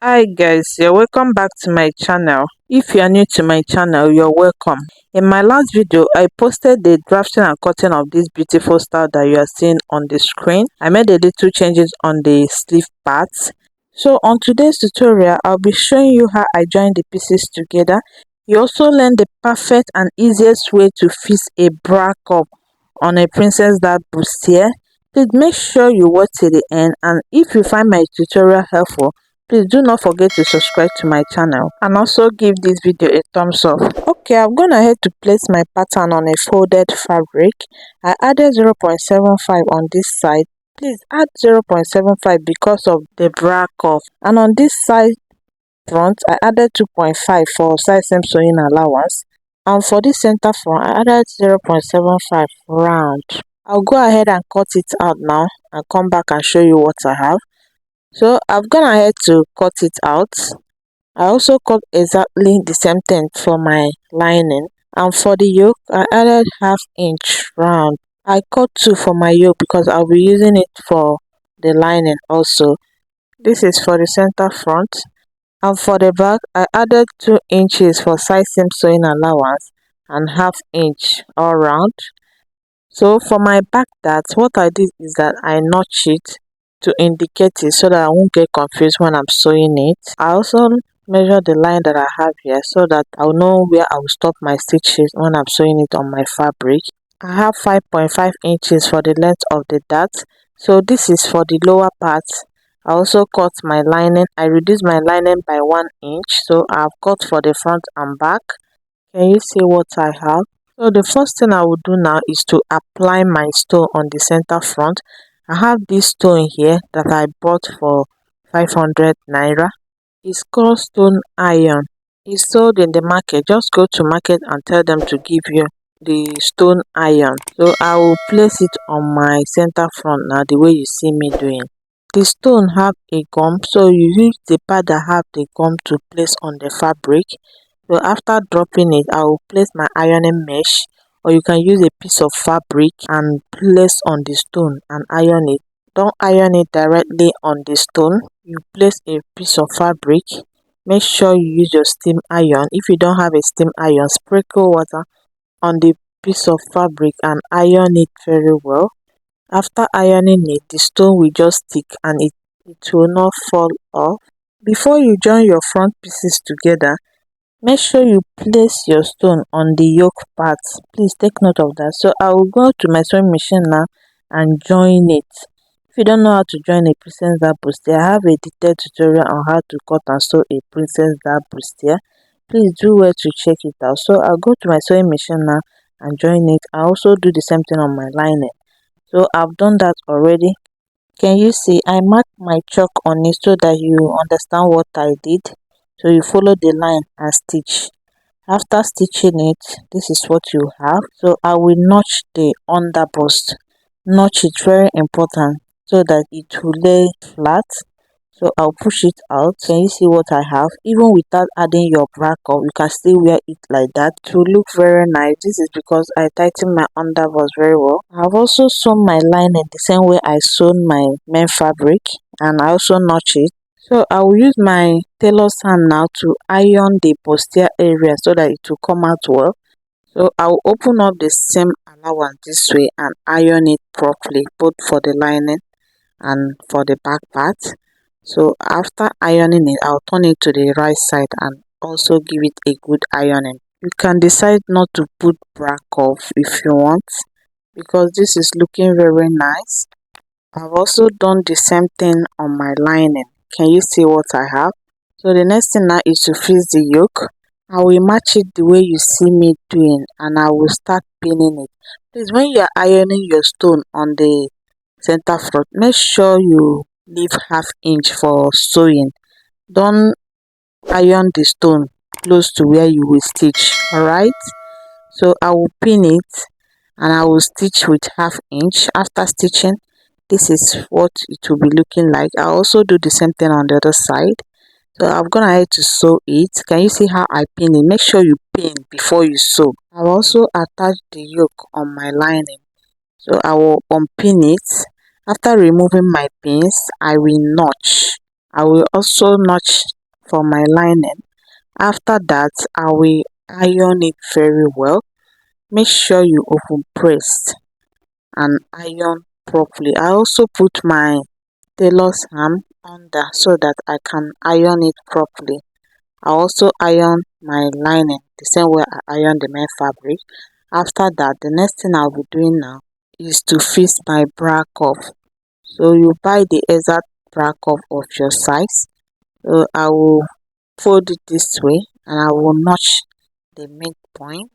Hi guys, you're welcome back to my channel. If you are new to my channel, you're welcome. In my last video, I posted the drafting and cutting of this beautiful style that you are seeing on the screen. I made a little changes on the sleeve parts. So on today's tutorial, I'll be showing you how I join the pieces together. You also learn the perfect and easiest way to fit a bra cup on a princess dart bustier. Please make sure you watch till the end, and if you find my tutorial helpful, please do not forget to subscribe to my channel and also give this video a thumbs up. Okay, I've gone ahead to place my pattern on a folded fabric. I added 0.75 on this side. Please add 0.75 because of the bra cuff. And on this side front, I added 2.5 for side seam sewing allowance. And for this center front, I added 0.75 round. I'll go ahead and cut it out now and come back and show you what I have. So I've gone ahead to cut it out. I also cut exactly the same thing for my lining, and for the yoke I added ½ inch round. I cut 2 for my yoke because I'll be using it for the lining also. This is for the center front, and for the back I added 2 inches for side seam sewing allowance and ½ inch all round. So for my back dart, what I did is that I notch it to indicate it so that I won't get confused when I'm sewing it. I also measure the line that I have here so that I'll know where I will stop my stitches when I'm sewing it on my fabric. I have 5.5 inches for the length of the dart, so this is for the lower part. I also cut my lining. I reduced my lining by 1 inch, so I've cut for the front and back. Can you see what I have? So the first thing I will do now is to apply my stone on the center front. I have this stone here that I bought for 500 naira. It's called stone iron. It's sold in the market. Just go to market and tell them to give you the stone iron. So I will place it on my center front now the way you see me doing. The stone have a gum, so you use the part that have the gum to place on the fabric. So after dropping it, I will place my ironing mesh, or you can use a piece of fabric and place on the stone and iron it. Don't iron it directly on the stone. You place a piece of fabric. Make sure you use your steam iron. If you don't have a steam iron, sprinkle water on the piece of fabric and iron it very well. After ironing it, the stone will just stick and it will not fall off. Before you join your front pieces together, make sure you place your stone on the yoke part. Please take note of that. So I will go to my sewing machine now and join it. If you don't know how to join a princess dart bustier, I have a detailed tutorial on how to cut and sew a princess dart bustier. Please do well to check it out. So I'll go to my sewing machine now and join it. I also do the same thing on my lining. So I've done that already. Can you see? I mark my chalk on it so that you understand what I did. So you follow the line and stitch. After stitching it, this is what you have. So I will notch the underbust. Notch it, very important, so that it will lay flat. So I'll push it out. Can you see what I have? Even without adding your bra cup, you can still wear it like that to look very nice. This is because I tighten my underbust very well. I've also sewn my lining the same way I sewn my main fabric, and I also notch it. So I will use my tailor's hand now to iron the bustier area so that it will come out well. So I will open up the seam allowance this way and iron it properly, both for the lining and for the back part. So after ironing it, I'll turn it to the right side and also give it a good ironing. You can decide not to put bra cuff if you want, because this is looking very nice. I've also done the same thing on my lining. Can you see what I have? So the next thing now is to fix the yoke. I will match it the way you see me doing, and I will start pinning it. Please, when you are ironing your stone on the center front, make sure you leave ½ inch for sewing. Don't iron the stone close to where you will stitch. Alright, so I will pin it and I will stitch with ½ inch. After stitching, this is what it will be looking like. I also do the same thing on the other side. So I've gone ahead to sew it. Can you see how I pin it? Make sure you pin before you sew. I've also attached the yoke on my lining. So I will unpin it. After removing my pins, I will notch. I will also notch for my lining. After that, I will iron it very well. Make sure you open press and iron properly. I also put my tailor's arm under so that I can iron it properly. I also iron my lining the same way I iron the main fabric. After that, the next thing I'll be doing now is to fix my bra cuff. So you buy the exact bra cuff of your size. So I will fold it this way and I will notch the midpoint.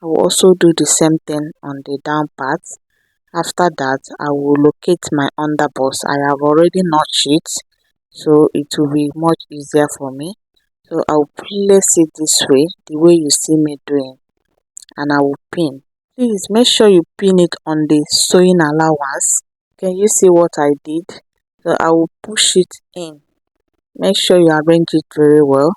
I will also do the same thing on the down part. After that, I will locate my underbust. I have already notched it, so it will be much easier for me. So I will place it this way, the way you see me doing, and I will pin. Please make sure you pin it on the sewing allowance. Can you see what I did? So I will push it in. Make sure you arrange it very well.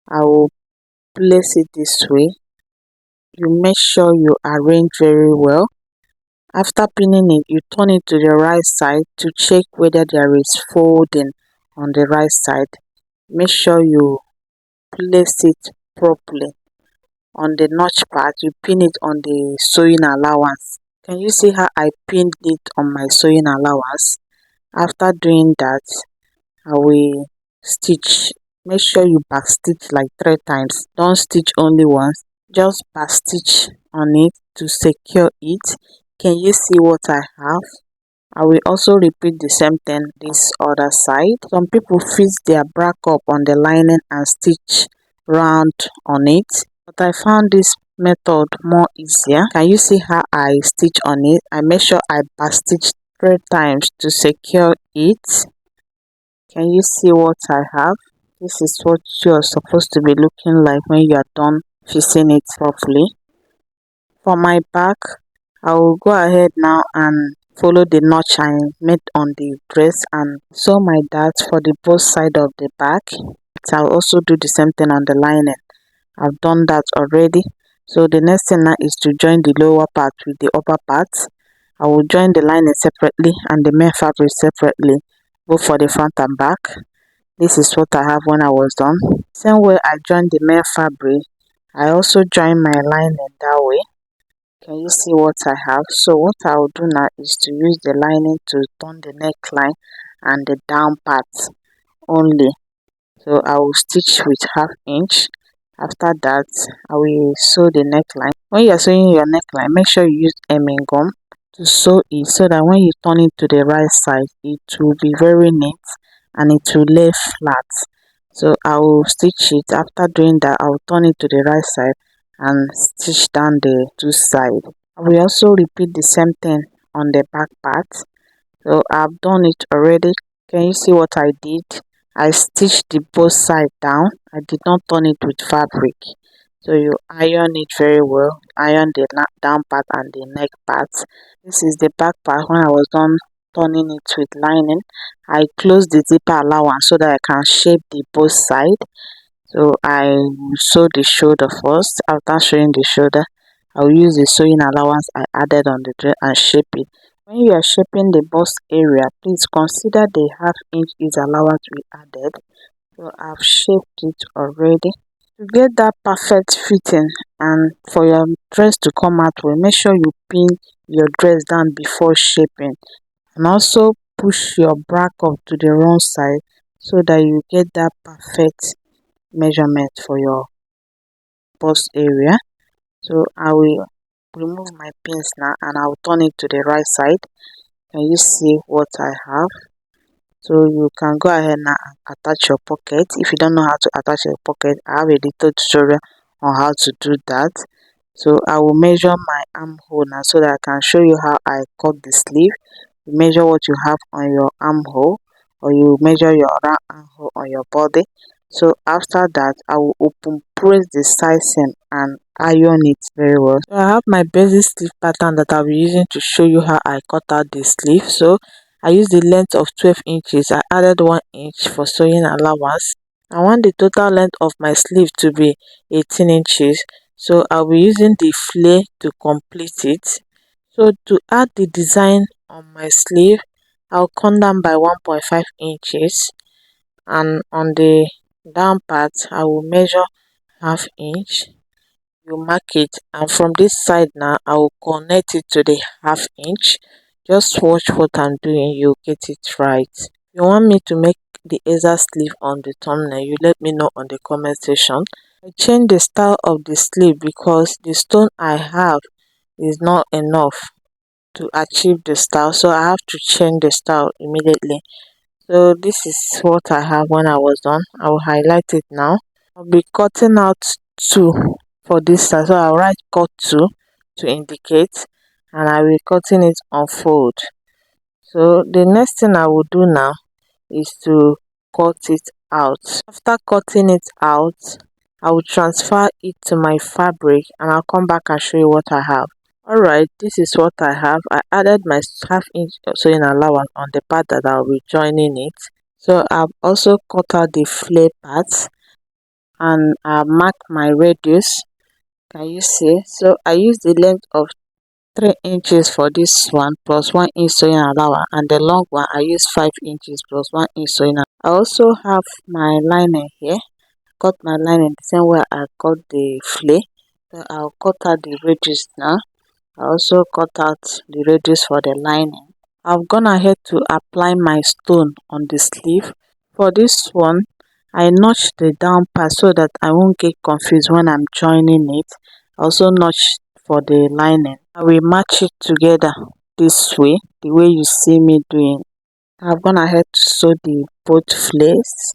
I will place it this way. You make sure you arrange very well. After pinning it, you turn it to the right side to check whether there is folding on the right side. Make sure you place it properly. On the notch part, you pin it on the sewing allowance. Can you see how I pinned it on my sewing allowance? After doing that, I will stitch. Make sure you back stitch like 3 times. Don't stitch only once. Just back stitch on it to secure it. Can you see what I have? I will also repeat the same thing this other side. Some people fix their bra cup on the lining and stitch round on it, but I found this method more easier. Can you see how I stitch on it? I make sure I back stitch 3 times to secure it. Can you see what I have? This is what you are supposed to be looking like when you are done fixing it properly. For my back, I will go ahead now and follow the notch I made on the dress and sew my dart for the both side of the back. I'll also do the same thing on the lining. I've done that already. So the next thing now is to join the lower part with the upper part. I will join the lining separately and the main fabric separately, both for the front and back. This is what I have when I was done. Same way I joined the main fabric, I also join my lining that way. Can you see what I have? So what I will do now is to use the lining to turn the neckline and the down part only. So I will stitch with 1/2 inch. After that, I will sew the neckline. When you are sewing your neckline, make sure you use hemming gum to sew it so that when you turn it to the right side, it will be very neat and it will lay flat. So I will stitch it. After doing that, I will turn it to the right side and stitch down the 2 sides. I will also repeat the same thing on the back part. So I've done it already. Can you see what I did? I stitched the both sides down. I did not turn it with fabric. So you iron it very well. Iron the down part and the neck part. This is the back part. When I was done turning it with lining, I closed the zipper allowance so that I can shape the both sides. So I will sew the shoulder first. After showing the shoulder, I will use the sewing allowance I added on the dress and shape it. When you are shaping the bust area, please consider the 1/2 inch is allowance we added. So I've shaped it already. To get that perfect fitting and for your dress to come out well, make sure you pin your dress down before shaping. And also push your bra up to the wrong side so that you get that perfect measurement for your bust area. So I will remove my pins now and I will turn it to the right side. Can you see what I have? So you can go ahead now and attach your pocket. If you don't know how to attach your pocket, I have a little tutorial on how to do that. So I will measure my armhole now so that I can show you how I cut the sleeve. You measure what you have on your armhole, or you measure your armhole on your body. So after that, I will open press the sizing and iron it very well. So I have my basic sleeve pattern that I'll be using to show you how I cut out the sleeve. So I use the length of 12 inches. I added 1 inch for sewing allowance. I want the total length of my sleeve to be 18 inches. So I'll be using the flare to complete it. So to add the design on my sleeve, I'll come down by 1.5 inches. and on the down part I will measure half inch. You mark it, and from this side now I will connect it to the half inch. Just watch what I'm doing, you get it right. If you want me to make the exact sleeve on the thumbnail, you let me know on the comment section. I changed the style of the sleeve because the stone I have is not enough to achieve the style, so I have to change the style immediately. So this is what I have when I was done. I will highlight it now. I'll be cutting out 2 for this side, so I'll write cut 2 to indicate, and I will be cutting it on fold. So the next thing I will do now is to cut it out. After cutting it out, I will transfer it to my fabric and I'll come back and show you what I have. Alright, this is what I have. I added my half inch sewing allowance on the part that I'll be joining it. So I've also cut out the flare parts and I marked my radius. Can you see? So I use the length of 3 inches for this one plus 1 inch sewing allowance, and the long one I use 5 inches plus 1 inch sewing allowance. I also have my lining here. Cut my lining the same way I cut the flare. So I'll cut out the radius now. I also cut out the radius for the lining. I've gone ahead to apply my stone on the sleeve. For this one, I notched the down part so that I won't get confused when I'm joining it. I also notched for the lining. I will match it together this way, the way you see me doing. I've gone ahead to sew the both flares.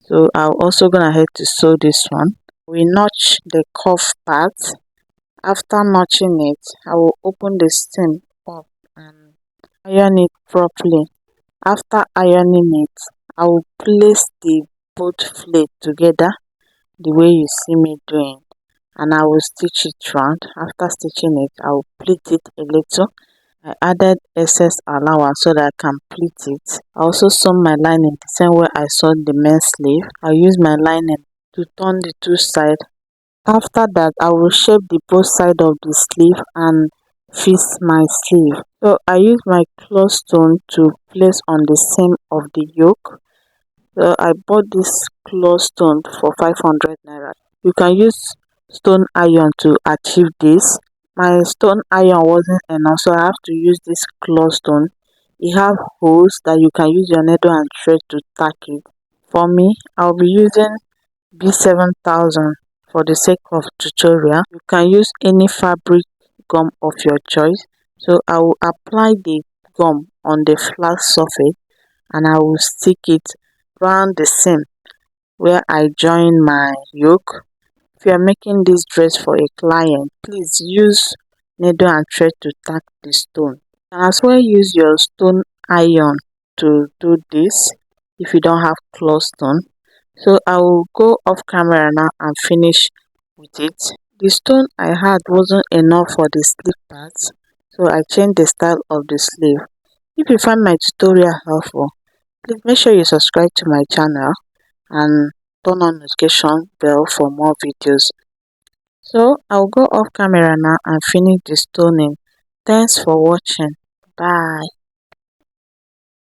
So I'm also gone ahead to sew this one. We notch the cuff part. After notching it, I will open the seam up and iron it properly. After ironing it, I will place the both flare together the way you see me doing, and I will stitch it round. After stitching it, I will pleat it a little. I added excess allowance so that I can pleat it. I also sew my lining the same way I sewed the main sleeve. I use my lining to turn the 2 sides. After that, I will shape the both sides of the sleeve and fix my sleeve. So I use my cloth stone to place on the seam of the yoke. So I bought this cloth stone for 500 naira. You can use stone iron to achieve this. My stone iron wasn't enough, so I have to use this cloth stone. It have holes that you can use your needle and thread to tack it. For me, I'll be using B7000 for the sake of tutorial. You can use any fabric gum of your choice. So I will apply the gum on the flat surface and I will stick it round the seam where I join my yoke. If you are making this dress for a client, please use needle and thread to tack the stone. You can as well use your stone iron to do this if you don't have cloth stone. So I will go off camera now and finish with it. The stone I had wasn't enough for the sleeve parts, so I changed the style of the sleeve. If you find my tutorial helpful, please make sure you subscribe to my channel and turn on notification bell for more videos. So I'll go off camera now and finish the stoning. Thanks for watching. Bye.